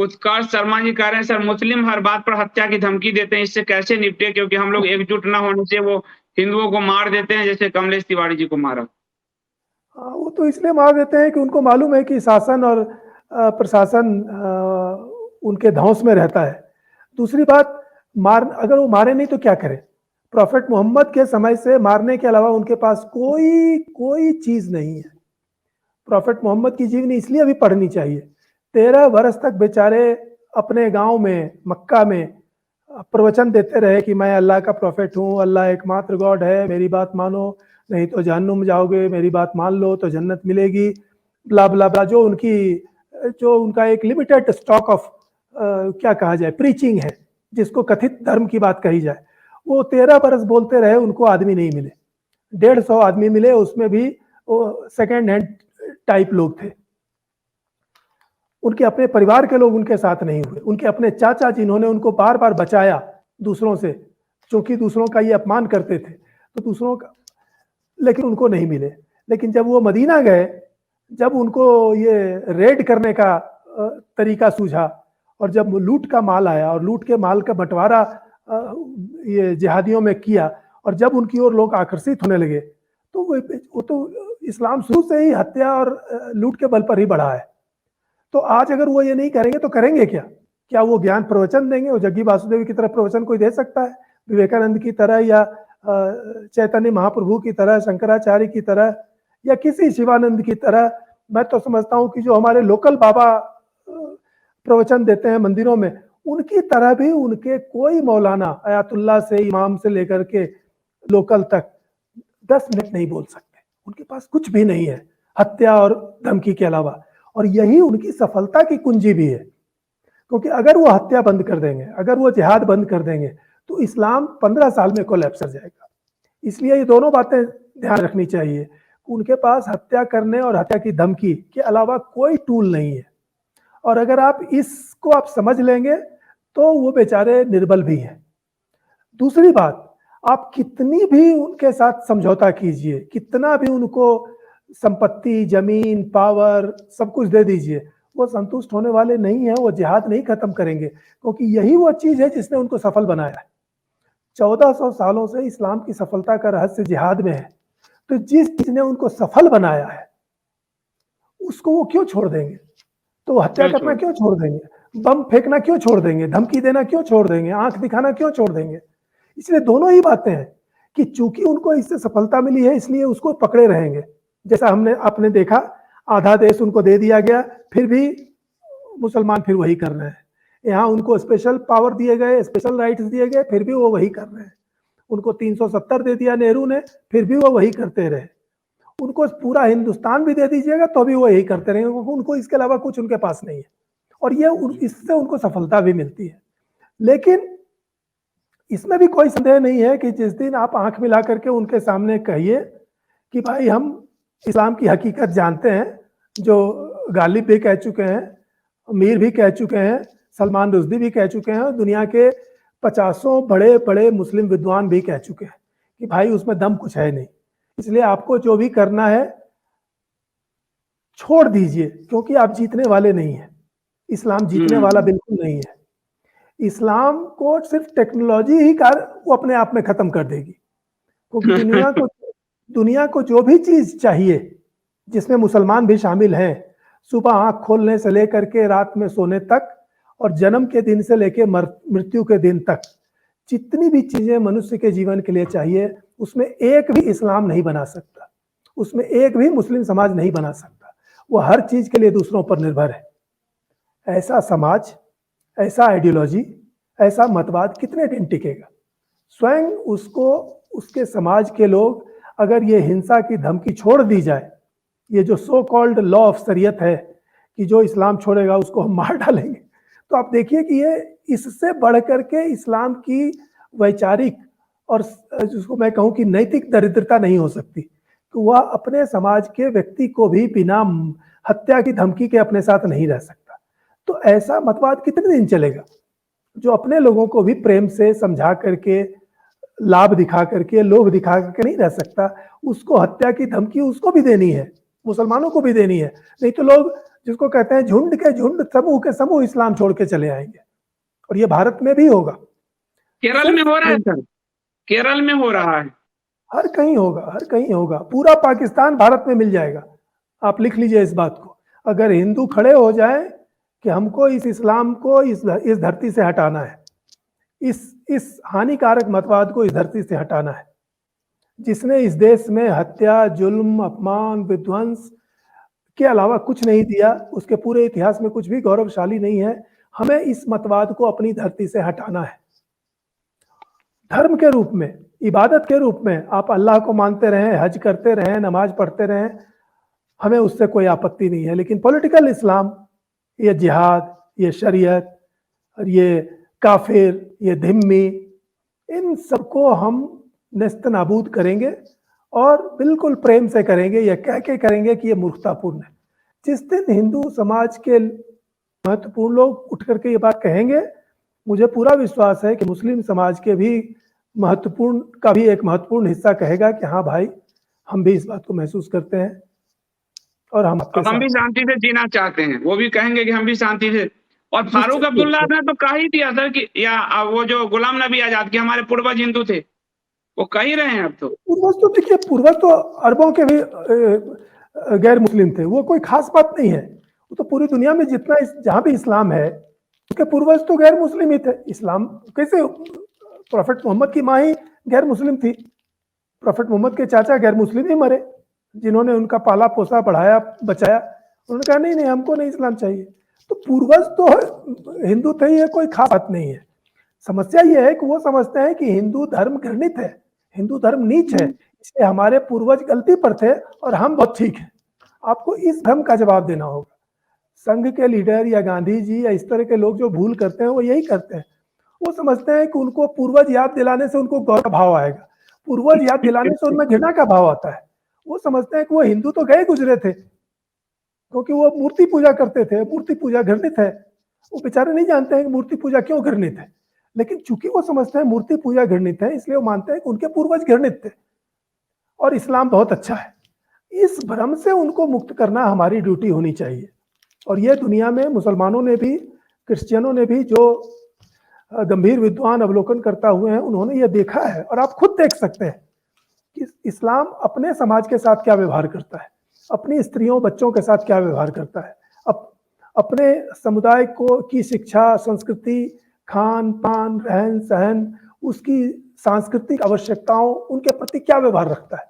उत्कर्ष शर्मा जी कह रहे हैं सर मुस्लिम हर बात पर हत्या की धमकी देते हैं, इससे कैसे निपटे क्योंकि हम लोग एकजुट न होने से वो हिंदुओं को मार देते हैं जैसे कमलेश तिवारी जी को मारा। वो तो इसलिए मार देते हैं कि उनको मालूम है कि शासन और प्रशासन उनके धौंस में रहता है। दूसरी बात, अगर वो मारे नहीं तो क्या करें? प्रॉफेट मोहम्मद के समय से मारने के अलावा उनके पास कोई चीज नहीं है। प्रॉफेट मोहम्मद की जीवनी इसलिए भी पढ़नी चाहिए। 13 वर्ष तक बेचारे अपने गांव में मक्का में प्रवचन देते रहे कि मैं अल्लाह का प्रॉफेट हूँ, अल्लाह एकमात्र गॉड है, मेरी बात मानो नहीं तो जहन्नुम जाओगे, मेरी बात मान लो तो जन्नत मिलेगी, ब्ला ब्ला ब्ला। जो उनका एक लिमिटेड स्टॉक ऑफ क्या कहा जाए प्रीचिंग है, जिसको कथित धर्म की बात कही जाए, वो 13 बरस बोलते रहे, उनको आदमी नहीं मिले। 150 आदमी मिले, उसमें भी सेकेंड हैंड टाइप लोग थे। उनके अपने परिवार के लोग उनके साथ नहीं हुए। उनके अपने चाचा जिन्होंने उनको बार बार बचाया दूसरों से, क्योंकि दूसरों का ये अपमान करते थे, तो दूसरों का, लेकिन उनको नहीं मिले। लेकिन जब वो मदीना गए, जब उनको ये रेड करने का तरीका सूझा और जब लूट का माल आया और लूट के माल का बंटवारा ये जिहादियों में किया और जब उनकी ओर लोग आकर्षित होने लगे, तो वो तो इस्लाम शुरू से ही हत्या और लूट के बल पर ही बढ़ा है। तो आज अगर वो ये नहीं करेंगे तो करेंगे क्या? क्या वो ज्ञान प्रवचन देंगे? वो जग्गी वासुदेव की तरह प्रवचन कोई दे सकता है? विवेकानंद की तरह या चैतन्य महाप्रभु की तरह, शंकराचार्य की तरह या किसी शिवानंद की तरह? मैं तो समझता हूं कि जो हमारे लोकल बाबा प्रवचन देते हैं मंदिरों में, उनकी तरह भी उनके कोई मौलाना आयतुल्ला से इमाम से लेकर के लोकल तक 10 मिनट नहीं बोल सकते। उनके पास कुछ भी नहीं है हत्या और धमकी के अलावा। और यही उनकी सफलता की कुंजी भी है, क्योंकि अगर वो हत्या बंद कर देंगे, अगर वो जिहाद बंद कर देंगे, तो इस्लाम 15 साल में कोलैप्स कर जाएगा। इसलिए ये दोनों बातें ध्यान रखनी चाहिए। उनके पास हत्या करने और हत्या की धमकी के अलावा कोई टूल नहीं है। और अगर आप इसको आप समझ लेंगे तो वो बेचारे निर्बल भी हैं। दूसरी बात, आप कितनी भी उनके साथ समझौता कीजिए, कितना भी उनको संपत्ति, जमीन, पावर सब कुछ दे दीजिए, वो संतुष्ट होने वाले नहीं है। वो जिहाद नहीं खत्म करेंगे, क्योंकि यही वो चीज है जिसने उनको सफल बनाया है। 1400 सालों से इस्लाम की सफलता का रहस्य जिहाद में है। तो जिस चीज ने उनको सफल बनाया है उसको वो क्यों छोड़ देंगे? तो वो हत्या करना क्यों छोड़ देंगे? बम फेंकना क्यों छोड़ देंगे? धमकी देना क्यों छोड़ देंगे? आंख दिखाना क्यों छोड़ देंगे? इसलिए दोनों ही बातें हैं कि चूंकि उनको इससे सफलता मिली है इसलिए उसको पकड़े रहेंगे। जैसा आपने देखा, आधा देश उनको दे दिया गया, फिर भी मुसलमान फिर वही कर रहे हैं। यहाँ उनको स्पेशल पावर दिए गए, स्पेशल राइट्स दिए गए, फिर भी वो वही कर रहे हैं। उनको 370 दे दिया नेहरू ने, फिर भी वो वही करते रहे। उनको पूरा हिंदुस्तान भी दे दीजिएगा तो भी वो यही करते रहेंगे, क्योंकि उनको इसके अलावा कुछ उनके पास नहीं है। और ये इससे उनको सफलता भी मिलती है। लेकिन इसमें भी कोई संदेह नहीं है कि जिस दिन आप आंख मिला करके उनके सामने कहिए कि भाई हम इस्लाम की हकीकत जानते हैं, जो गालिब भी कह चुके हैं, मीर भी कह चुके हैं, सलमान रुश्दी भी कह चुके हैं, दुनिया के 50 बड़े बड़े मुस्लिम विद्वान भी कह चुके हैं कि भाई उसमें दम कुछ है नहीं, इसलिए आपको जो भी करना है छोड़ दीजिए, क्योंकि आप जीतने वाले नहीं हैं। इस्लाम जीतने वाला बिल्कुल नहीं है। इस्लाम को सिर्फ टेक्नोलॉजी ही वो अपने आप में खत्म कर देगी, क्योंकि दुनिया को जो भी चीज चाहिए, जिसमें मुसलमान भी शामिल हैं, सुबह आंख खोलने से लेकर के रात में सोने तक और जन्म के दिन से लेकर मृत्यु के दिन तक, जितनी भी चीजें मनुष्य के जीवन के लिए चाहिए, उसमें एक भी इस्लाम नहीं बना सकता, उसमें एक भी मुस्लिम समाज नहीं बना सकता। वो हर चीज के लिए दूसरों पर निर्भर है। ऐसा समाज, ऐसा आइडियोलॉजी, ऐसा मतवाद कितने दिन टिकेगा? स्वयं उसके समाज के लोग अगर ये हिंसा की धमकी छोड़ दी जाए, ये जो सो कॉल्ड लॉ ऑफ शरीयत है कि जो इस्लाम छोड़ेगा उसको हम मार डालेंगे, तो आप देखिए कि ये इससे बढ़ करके इस्लाम की वैचारिक और जिसको मैं कहूँ कि नैतिक दरिद्रता नहीं हो सकती कि वह अपने समाज के व्यक्ति को भी बिना हत्या की धमकी के अपने साथ नहीं रह सकता। तो ऐसा मतवाद कितने दिन चलेगा? जो अपने लोगों को भी प्रेम से समझा करके, लाभ दिखा करके, लोभ दिखा करके नहीं रह सकता, उसको हत्या की धमकी उसको भी देनी है, मुसलमानों को भी देनी है। नहीं तो लोग जिसको कहते हैं झुंड के झुंड, समूह के समूह इस्लाम छोड़ के चले आएंगे, और ये भारत में भी होगा। केरल में हो रहा है सर, केरल में हो रहा है, हर कहीं होगा, हर कहीं होगा। पूरा पाकिस्तान भारत में मिल जाएगा। आप लिख लीजिए इस बात को। अगर हिंदू खड़े हो जाए कि हमको इस इस्लाम को इस धरती से हटाना है, इस हानिकारक मतवाद को इस धरती से हटाना है, जिसने इस देश में हत्या, जुल्म, अपमान, विध्वंस के अलावा कुछ नहीं दिया, उसके पूरे इतिहास में कुछ भी गौरवशाली नहीं है, हमें इस मतवाद को अपनी धरती से हटाना है। धर्म के रूप में, इबादत के रूप में आप अल्लाह को मानते रहें, हज करते रहें, नमाज पढ़ते रहें, हमें उससे कोई आपत्ति नहीं है। लेकिन पॉलिटिकल इस्लाम, ये जिहाद, ये शरीयत, ये काफिर, ये धिम्मी, इन सबको हम नेस्त नाबूद करेंगे, और बिल्कुल प्रेम से करेंगे, ये कह के करेंगे कि ये मूर्खतापूर्ण है। जिस दिन हिंदू समाज के महत्वपूर्ण लोग उठ करके ये बात कहेंगे, मुझे पूरा विश्वास है कि मुस्लिम समाज के भी महत्वपूर्ण का भी एक महत्वपूर्ण हिस्सा कहेगा कि हाँ भाई, हम भी इस बात को महसूस करते हैं और हम भी शांति से जीना चाहते हैं। वो भी कहेंगे कि हम भी शांति से। और फारूक अब्दुल्ला ने तो कह ही दिया सर कि, या वो जो गुलाम नबी आजाद, के हमारे पूर्वज हिंदू थे, वो कह ही रहे हैं अब तो। पूर्वज तो देखिए, पूर्वज तो अरबों के भी गैर मुस्लिम थे, वो कोई खास बात नहीं है। वो तो पूरी दुनिया में जितना जहां भी इस्लाम है, उसके पूर्वज तो गैर मुस्लिम ही थे। इस्लाम कैसे, प्रॉफेट मोहम्मद की माँ ही गैर मुस्लिम थी, प्रॉफेट मोहम्मद के चाचा गैर मुस्लिम ही मरे, जिन्होंने उनका पाला पोसा, पढ़ाया, बचाया। उन्होंने कहा नहीं नहीं, हमको नहीं इस्लाम चाहिए। तो पूर्वज तो हिंदू थे, ये कोई खास बात नहीं है। समस्या यह है कि वो समझते हैं कि हिंदू धर्म घृणित है, हिंदू धर्म नीच है, इसलिए हमारे पूर्वज गलती पर थे और हम बहुत ठीक हैं। आपको इस धर्म का जवाब देना होगा। संघ के लीडर या गांधी जी या इस तरह के लोग जो भूल करते हैं, वो यही करते हैं। वो समझते हैं कि उनको पूर्वज याद दिलाने से उनको गौरव का भाव आएगा, पूर्वज याद दिलाने से उनमें घृणा का भाव आता है। वो समझते हैं कि वो हिंदू तो गए गुजरे थे, क्योंकि वो मूर्ति पूजा करते थे, मूर्ति पूजा घृणित है। वो बेचारे नहीं जानते हैं कि मूर्ति पूजा क्यों घृणित है, लेकिन चूंकि वो समझते हैं मूर्ति पूजा घृणित है, इसलिए वो मानते हैं कि उनके पूर्वज घृणित थे और इस्लाम बहुत अच्छा है। इस भ्रम से उनको मुक्त करना हमारी ड्यूटी होनी चाहिए। और ये दुनिया में मुसलमानों ने भी, क्रिश्चियनों ने भी, जो गंभीर विद्वान अवलोकन करता हुए हैं, उन्होंने ये देखा है। और आप खुद देख सकते हैं कि इस्लाम अपने समाज के साथ क्या व्यवहार करता है, अपनी स्त्रियों बच्चों के साथ क्या व्यवहार करता है, अपने समुदाय को की शिक्षा, संस्कृति, खान पान, रहन सहन, उसकी सांस्कृतिक आवश्यकताओं, उनके प्रति क्या व्यवहार रखता है।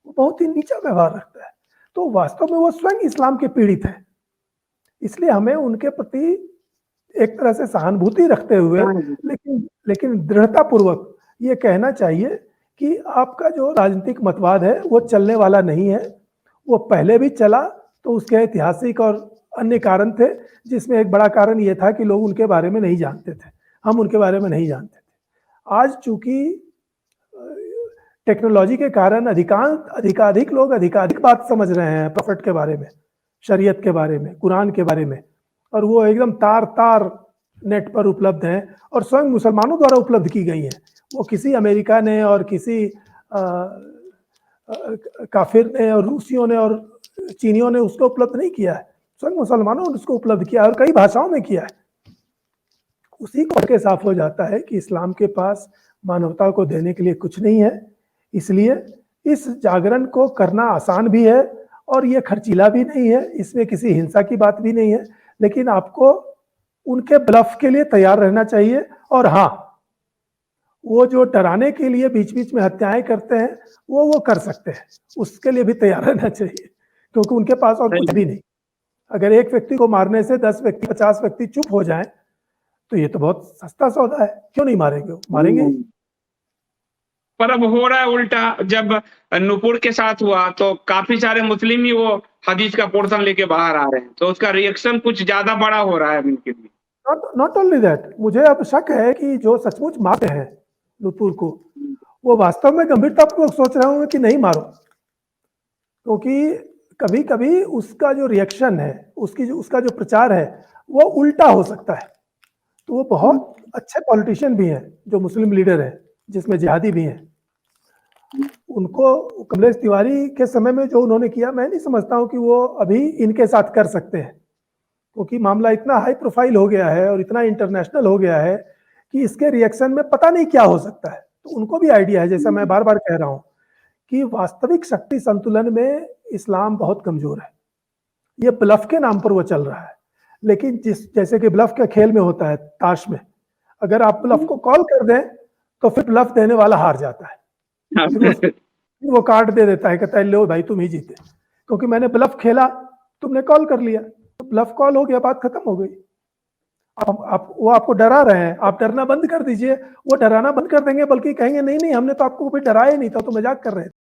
वो बहुत ही नीचा व्यवहार रखता है। तो वास्तव में वो स्वयं इस्लाम के पीड़ित है। इसलिए हमें उनके प्रति एक तरह से सहानुभूति रखते हुए, लेकिन दृढ़ता पूर्वक ये कहना चाहिए कि आपका जो राजनीतिक मतवाद है वो चलने वाला नहीं है। वो पहले भी चला तो उसके ऐतिहासिक और अन्य कारण थे, जिसमें एक बड़ा कारण ये था कि लोग उनके बारे में नहीं जानते थे, हम उनके बारे में नहीं जानते थे। आज चूंकि टेक्नोलॉजी के कारण अधिकाधिक लोग अधिकाधिक बात समझ रहे हैं प्रॉफिट के बारे में, शरीयत के बारे में, कुरान के बारे में, और वो एकदम तार तार नेट पर उपलब्ध हैं और स्वयं मुसलमानों द्वारा उपलब्ध की गई हैं। वो किसी अमेरिका ने और किसी काफिर ने और रूसियों ने और चीनियों ने उसको उपलब्ध नहीं किया है, स्वयं मुसलमानों ने उसको उपलब्ध किया और कई भाषाओं में किया है। उसी को के साफ हो जाता है कि इस्लाम के पास मानवता को देने के लिए कुछ नहीं है। इसलिए इस जागरण को करना आसान भी है और ये खर्चीला भी नहीं है, इसमें किसी हिंसा की बात भी नहीं है, लेकिन आपको उनके ब्लफ के लिए तैयार रहना चाहिए। और हाँ, वो जो डराने के लिए बीच बीच में हत्याएं करते हैं, वो कर सकते हैं, उसके लिए भी तैयार रहना चाहिए, क्योंकि उनके पास और कुछ भी नहीं। अगर एक व्यक्ति को मारने से 10 व्यक्ति 50 व्यक्ति चुप हो जाएं, तो ये तो बहुत सस्ता सौदा है, क्यों नहीं मारेंगे? मारेंगे। पर अब हो रहा है उल्टा। जब नूपुर के साथ हुआ तो काफी सारे मुस्लिम ही वो हदीस का पोर्शन लेके बाहर आ रहे हैं, तो उसका रिएक्शन कुछ ज्यादा बड़ा हो रहा है उनके लिए। नॉट ओनली दैट, मुझे अब शक है कि जो सचमुच मारते हैं नूपुर को, वो वास्तव में गंभीरतापूर्वक सोच रहे होंगे कि नहीं मारो, क्योंकि कभी कभी उसका जो रिएक्शन है, उसका जो प्रचार है, वो उल्टा हो सकता है। तो वो बहुत अच्छे पॉलिटिशियन भी हैं जो मुस्लिम लीडर हैं, जिसमें जिहादी भी हैं। उनको कमलेश तिवारी के समय में जो उन्होंने किया, मैं नहीं समझता हूं कि वो अभी इनके साथ कर सकते हैं। क्योंकि मामला इतना हाई प्रोफाइल हो गया है और इतना इंटरनेशनल हो गया है कि इसके रिएक्शन में पता नहीं क्या हो सकता है। तो उनको भी आइडिया है, जैसा मैं बार बार कह रहा हूं कि वास्तविक शक्ति संतुलन में इस्लाम बहुत कमजोर है। ये ब्लफ के नाम पर वो चल रहा है, लेकिन जैसे कि ब्लफ का खेल में होता है ताश में, अगर आप ब्लफ को कॉल कर दें तो फिर ब्लफ देने वाला हार जाता है, फिर वो कार्ड दे देता है, कहता है लो भाई तुम ही जीते, क्योंकि मैंने ब्लफ खेला, तुमने कॉल कर लिया, तो ब्लफ कॉल हो गया, बात खत्म हो गई। वो आपको डरा रहे हैं, आप डरना बंद कर दीजिए, वो डराना बंद कर देंगे, बल्कि कहेंगे नहीं नहीं हमने तो आपको कभी डराया नहीं था, तो मजाक कर रहे थे।